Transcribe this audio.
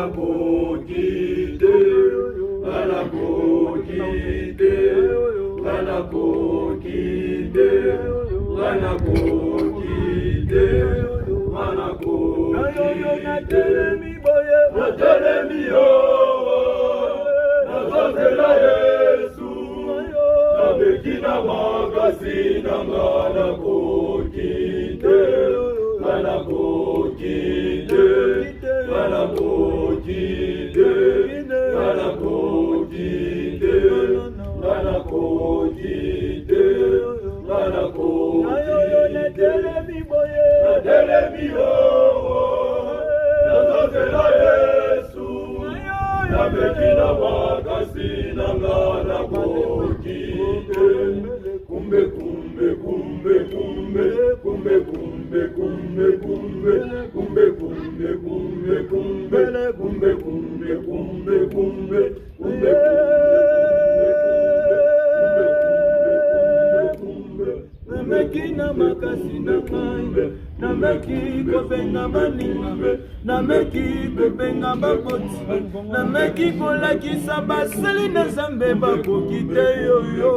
wanakokite, wanakokite, wanakokite, wanakokite, wanakokite. Natelemi boye, natelemi yo, nazazela Yesu, nabekina makasi nanga nakokite, wanakokite, wanakokite, wanakokite, wanakokite, wanakokite. Natelemi boye, natelemi yo, nazazela Yesu, nabekina makasi nanga nakokite. Kumbe kumbe kumbe kumbe kumbe kumbe kumbe kumbe kumbe kumbe kumbe kumbe kumbe kumbe kumbe kumbe kumbe namekina makasi na ngai, nameki kobenga baninga, nameki kobenga bakoti, nameki kolakisa basali na Nzambe bakoki te yoyo.